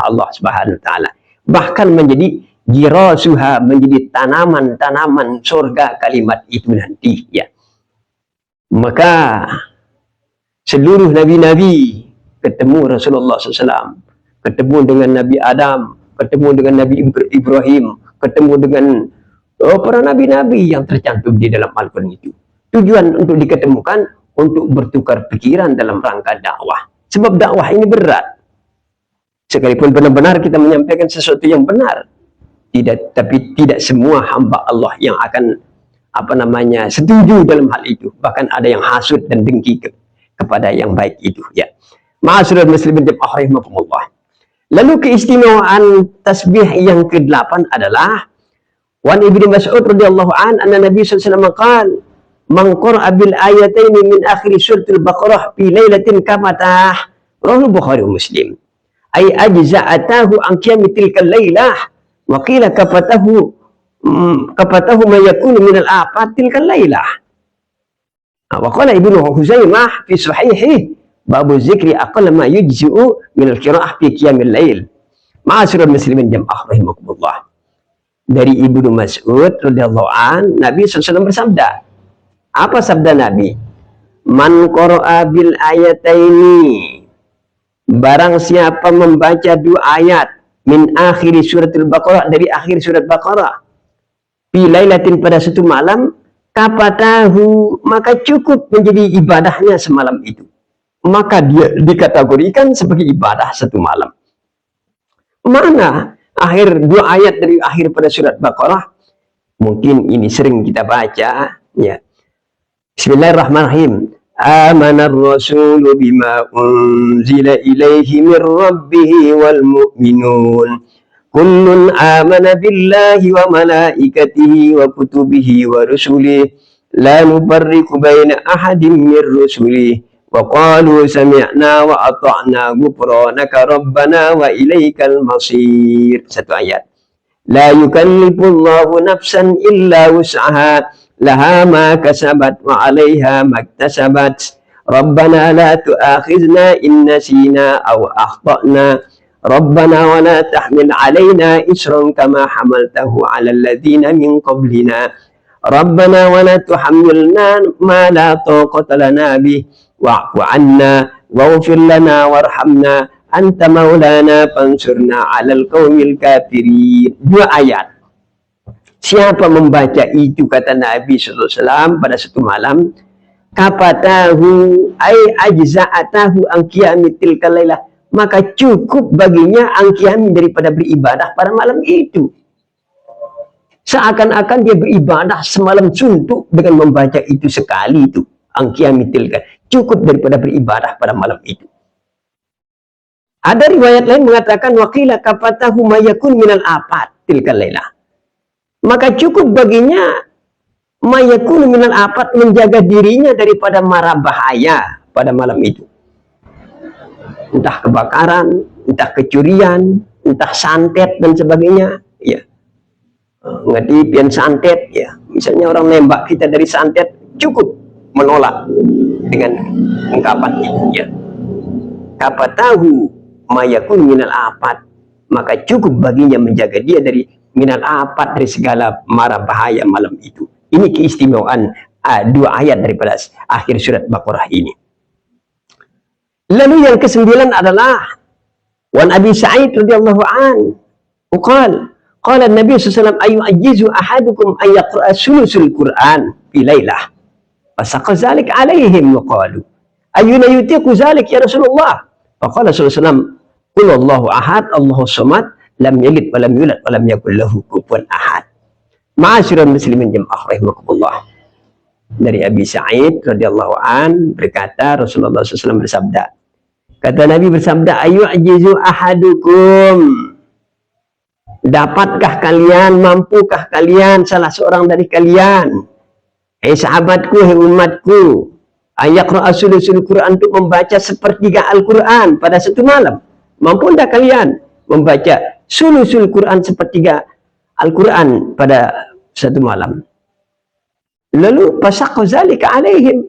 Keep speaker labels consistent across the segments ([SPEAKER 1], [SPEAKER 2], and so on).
[SPEAKER 1] Allah Subhanahu wa taala. Bahkan menjadi girasuha, menjadi tanaman-tanaman surga kalimat itu nanti ya. Maka seluruh nabi-nabi ketemu Rasulullah SAW, ketemu dengan Nabi Adam, ketemu dengan Nabi Ibrahim, ketemu dengan para nabi-nabi yang tercantum di dalam Al-Quran itu. Tujuan untuk diketemukan untuk bertukar pikiran dalam rangka dakwah. Sebab dakwah ini berat. Sekalipun benar-benar kita menyampaikan sesuatu yang benar, tapi tidak semua hamba Allah yang akan setuju dalam hal itu. Bahkan ada yang hasud dan dengki kepada yang baik itu ya. Ma'asyiral muslimin rahimakumullah. Lalu keistimewaan tasbih yang ke-8 adalah Wan Ibnu Mas'ud radhiyallahu anna Nabi sallallahu alaihi wasallam qala man qara'a bil ayataini min akhir suratul Baqarah fi lailatin kamatah rawahu Bukhari wa Muslim ay ajza'atahu an qiyami tilkal lailah wa qila kafatahu ma yakunu min al-afat tilkal lailah. Wa qala Ibnu Huzaimah fi sahihi babu zikri aqall ma yujzi'u min al-qira'ah fi qiyamil lail. Ma'asyiral muslimin jamaah rahimakumullah. Dari Ibnu Mas'ud radhiyallahu an, Nabi SAW bersabda. Apa sabda Nabi? Man qara'a bil ayataini, barang siapa membaca 2 ayat min akhir suratul Baqarah, dari akhir surat Baqarah, fi lailatin, pada satu malam, kapatahu, maka cukup menjadi ibadahnya semalam itu. Maka dia dikategorikan sebagai ibadah satu malam. Mana akhir 2 ayat dari akhir pada surat Baqarah? Mungkin ini sering kita baca ya. Bismillahirrahmanirrahim. Amanar rasulu bima unzila ilaihi min rabbih wal mu'minun kullun amana billahi wa malaikatihi wa kutubihi wa rusulihi la nufarriqu baina ahadin min rusulihi wa qalu sami'na wa ata'na ghufranaka rabbana wa ilaikal masir. Satu ayat. La yukallifullahu nafsan illa wus'aha laha ma kasabat wa 'alaiha maktasabat. Rabbana la tu'akhidna in nasina aw akhtana. Rabbana wa la tahmil 'alaina isran kama hamaltahu 'alal ladzina min qablina. Rabbana wa la tuhammilna ma la taqata lana bih wa'fu 'anna waghfir lana warhamna anta maulana fansurna 'alal qaumil kafirin. 2 ayat. Siapa membaca itu, kata Nabi SAW, pada satu malam, kapatahu ay ajza'atahu an qiyami tilkal lailah, maka cukup baginya an qiyami, daripada beribadah pada malam itu. Seakan-akan dia beribadah semalam suntuk dengan membaca itu sekali itu, an qiyami tilkal, cukup daripada beribadah pada malam itu. Ada riwayat lain mengatakan waqila kapatahu ma yakun minal afat tilkal lailah, maka cukup baginya mayakun minal afat, menjaga dirinya daripada mara bahaya pada malam itu. Entah kebakaran, entah kecurian, entah santet dan sebagainya. Ya, ngetipian santet. Ya, misalnya orang nembak kita dari santet, cukup menolak dengan ungkapan itu. Ya, kapatahu mayakun minal afat, maka cukup baginya menjaga dia dari minal afat, dari segala mara bahaya malam itu. Ini keistimewaan 2 ayat daripada akhir surat Baqarah ini. Lalu yang ke-9 adalah Wan Abi Sa'id radhiyallahu an, qala Nabi sallallahu alaihi wasallam ayyujizu ahadukum an yaqra'a sulusul Qur'an fi lailah. Fasaqa zalik alaihim wa qalu ayyuna yutiqu zalik ya Rasulullah. Faqala sallallahu alaihi wasallam qul Allahu ahad Allahu samad lam yalid wa lam yulad wa lam yakul lahu kufuwan ahad. Ma'asyiral muslimin jamaah rahimakumullah. Dari Abi Sa'id radhiyallahu an berkata, Rasulullah SAW bersabda. Kata Nabi bersabda, ayu ajizu ahadukum, dapatkah kalian, mampukah kalian, salah seorang dari kalian, sahabatku, umatku, ayaqra'a sulusul Quran, untuk membaca sepertiga Al-Quran pada satu malam? Mampu tidak kalian membaca sulusul Quran, sepertiga Al-Quran pada satu malam? Lalu pasaqqa zalika alaihim,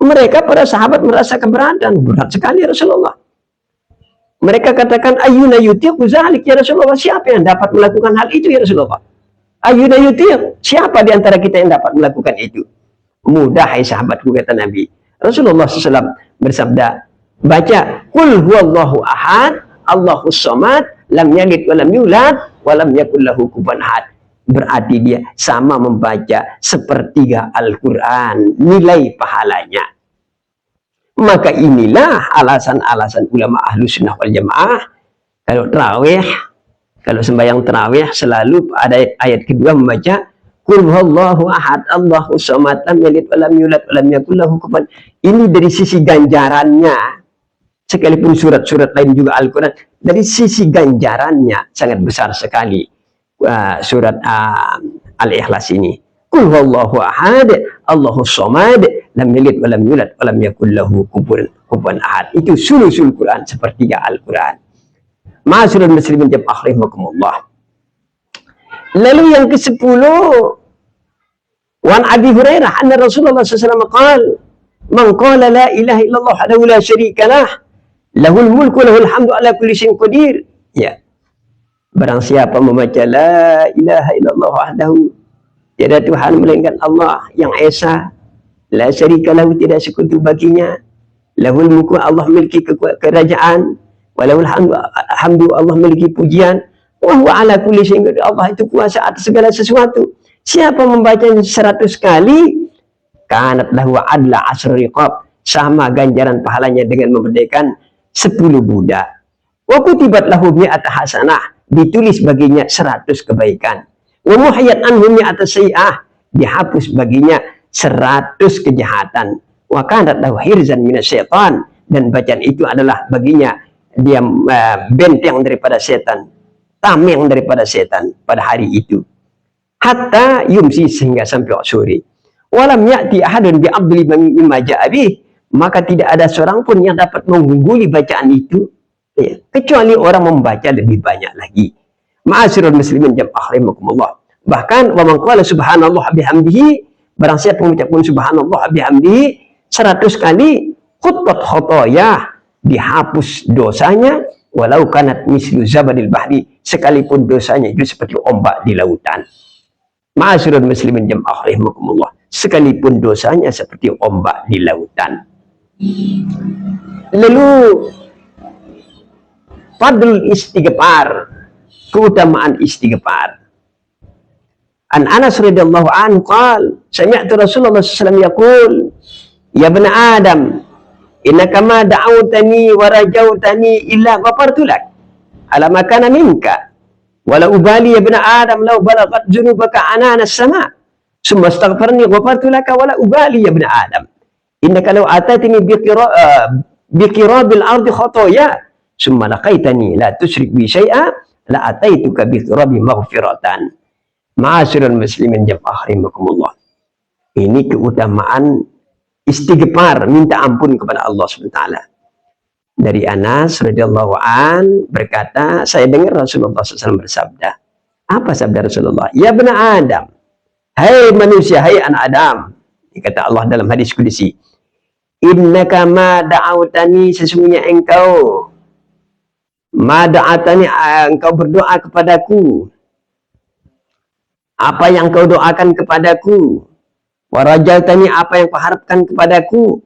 [SPEAKER 1] mereka para sahabat merasa keberatan, berat sekali Rasulullah. Mereka katakan, ayyuna yutiqu zalik ya Rasulullah, siapa yang dapat melakukan hal itu ya Rasulullah? Ayyuna yutiq, siapa di antara kita yang dapat melakukan itu? Mudah hai sahabatku, kata Nabi. Rasulullah SAW bersabda, baca qul huwallahu ahad, Allahus samad, lam yalid wa lam yulad wa lam yakul lahu kufuwan ahad. Berarti dia sama membaca sepertiga Al-Quran, nilai pahalanya. Maka inilah alasan-alasan ulama ahlu sunnah wal jamaah. Kalau tarawih, kalau sembahyang tarawih selalu ada ayat kedua membaca qul huwallahu ahad, Allahus samad, lam yalid wa lam yulad wa lam yakul lahu kufuwan. Ini dari sisi ganjarannya, sekalipun surat-surat lain juga Al-Quran, dari sisi ganjarannya sangat besar sekali. Surat Al-Ikhlas ini, qul huwallahu ahad, Allahus samad, lam yalid wa lam yulad wa lam yakul lahu kufuwan ahad. Itu sulusul Quran, sepertiga Al-Quran. Ma'asyiral muslimin jamaah rahimakumullah. Lalu yang ke-10, wan Abi Hurairah anna Rasulullah SAW qala, man qala la ilaha illallah wahdahu la syarika lah, lahul mulku lahul hamdu ala kulli syai'in qadir. Ya. Barang siapa membaca la ilaha illallah wahdahu, tiada Tuhan melainkan Allah yang esa, la syarika lahu, tidak sekutu baginya, lahul mulku, Allah memiliki kerajaan, walahul hamdu, Allah memiliki pujian, wa huwa ala kulli syai'in qadir, Allah itu kuasa atas segala sesuatu. Siapa membacanya 100 kali, kanat lahu adla asr riqab, sama ganjaran pahalanya dengan memerdekakan 10 budak. Wa kutibat lahu mi'ata hasanah, ditulis baginya 100 kebaikan. Wa muhayyat anhu mi'ata sayyi'ah, dihapus baginya 100 kejahatan. Wa kanat lahu hirzan minasyaitan, dan bacaan itu adalah baginya dia benteng daripada setan, tameng daripada setan pada hari itu. Hatta yumsi, sehingga sampai sore. Walam ya'ti ahadun bi abdli mimma ja'a bih, maka tidak ada seorang pun yang dapat mengungguli bacaan itu, ya, kecuali orang membaca lebih banyak lagi. Ma'asyiral muslimin jamaah rahimakumullah. Bahkan wa man qala subhanallah bihamdihi, barang siapa mengucapkan subhanallah bihamdihi 100 kali, khutbat khotoyah, dihapus dosanya, walau kanat mislu zabadil bahri, sekalipun dosanya itu seperti ombak di lautan. Ma'asyiral muslimin jamaah rahimakumullah, sekalipun dosanya seperti ombak di lautan. Lalu fadlul istighfar, keutamaan istighfar. An Anas radhiyallahu anhu qala, sami'tu Rasulullah sallallahu alaihi wasallam yaqul, ya ibn Adam, innaka ma da'awtani wa rajautani illa ghafartu lak ala ma kana minka wala ubali ya ibn Adam law balagat dzunubaka anana as-sama summa astaghfarni ghafartu laka wala ubali ya ibn Adam innaka law atatini biqirabil ardi khotoya summa laqaitani la tusyrik bi syai'a la ataituka biqirabi maghfiratan. Ma'asyiral muslimin jamaah rahimakumullah. Ini keutamaan istighfar, minta ampun kepada Allah SWT. Dari Anas radhiyallahu an berkata, saya dengar Rasulullah SAW bersabda. Apa sabda Rasulullah? Ya ibn Adam, hai manusia, hai anak Adam. Kata Allah dalam hadis qudsi, innaka ma da'awtani, sesungguhnya engkau, ma da'atani, engkau berdoa kepadaku, apa yang kau doakan kepadaku, warajaltani, apa yang kau harapkan kepadaku,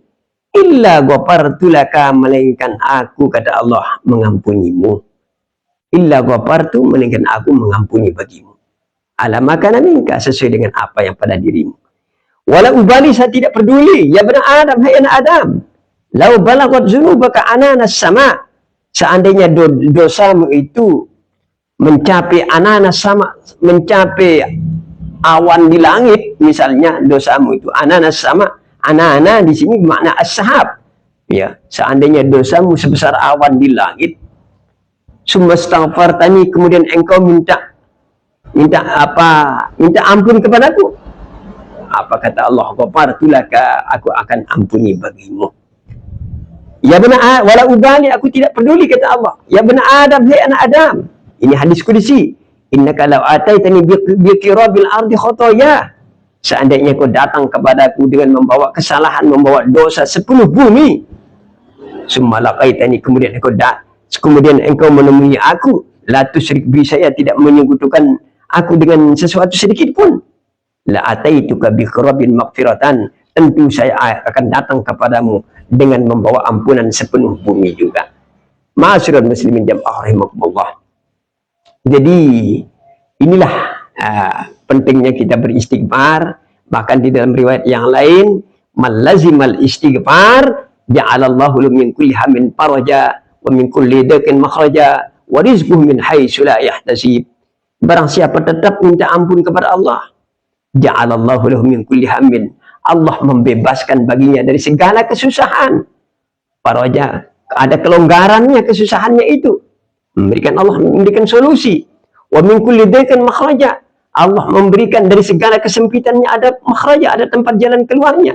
[SPEAKER 1] illa ghafartu laka, melainkan aku, kata Allah, mengampunimu. Illa ghafartu, melainkan aku mengampuni bagimu. Ala makana minka, sesuai dengan apa yang pada dirimu. Wala ubali, saya tidak peduli. Ya ibn Adam, hai anak Adam, lau balagat dzunubaka ananas sama, seandainya dosamu itu mencapai ananas sama, mencapai awan di langit, misalnya dosamu itu ananas sama, ana di sini makna as-sahab, ya, seandainya dosamu sebesar awan di langit, sumastaghfartani, kemudian engkau minta apa? Minta ampun kepadaku. Apa kata Allah? Ghafartu laka, aku akan ampuni bagimu. Ya benar, wala ubali, aku tidak peduli, kata Allah. Ya benar Adam, hai anak Adam. Ini hadis qudsi. Innaka law ataitani biqirabil ardi khotoya, seandainya kau datang kepadaku dengan membawa kesalahan, membawa dosa 10 bumi, summa laqaitani, kemudian kau kemudian engkau menemui aku, la tusyrik bi, saya tidak menyekutukan aku dengan sesuatu sedikit pun, la ataituka bi qurabin maghfiratan, tentu saya akan datang kepadamu dengan membawa ampunan sepenuh bumi juga. Ma'asyiral muslimin jamaah rahimakumullah. Jadi inilah pentingnya kita beristighfar. Bahkan di dalam riwayat yang lain, man lazimal istighfar ja'alallahu lahu min kulli hammin faraja wa min kulli daqin makhraja wa rizquhu min haitsu la yahtasib. Barang siapa tetap minta ampun kepada Allah, ja'alallahu lahu min kulli hammin, Allah membebaskan baginya dari segala kesusahan. Faraja, ada kelonggarannya kesusahannya itu. Allah memberikan solusi. Wa min kulli daqin makhraja, Allah memberikan dari segala kesempitannya ada makhraja, ada tempat jalan keluarnya.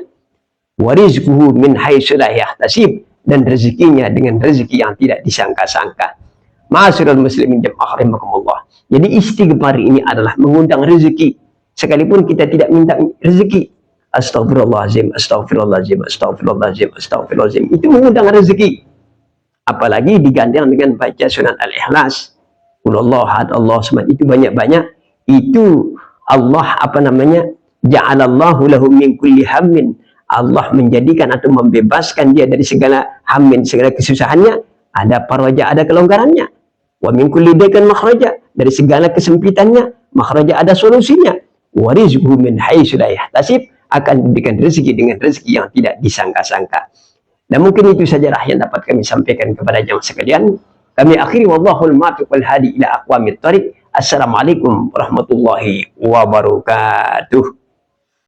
[SPEAKER 1] Wa rizquhu min haitsu la yahtasib, dan rezekinya dengan rezeki yang tidak disangka-sangka. Ma'asyiral muslimin jamaah rahimakumullah. Jadi istighfar ini adalah mengundang rezeki sekalipun kita tidak minta rezeki. Astagfirullahaladzim, astagfirullahaladzim, astagfirullahaladzim, astagfirullahaladzim, itu mengundang rezeki. Apalagi digandeng dengan baca sunan al-ikhlas, Qulullahu ahad, Allah samad, itu banyak-banyak. Itu Allah ja'alallahu lahu min kulli hammin, Allah menjadikan atau membebaskan dia dari segala hammin, segala kesusahannya, ada faraja, ada kelonggarannya. Wa min kulli daqin makhraja, dari segala kesempitannya, makhraja, ada solusinya. Wa rizquhu min haitsu la yahtasib, akan diberikan rezeki dengan rezeki yang tidak disangka-sangka. Dan mungkin itu sajalah yang dapat kami sampaikan kepada jamaah sekalian. Kami akhiri, wallahul muwaffiq wal hadi ila aqwamit thariq. Assalamualaikum warahmatullahi wabarakatuh.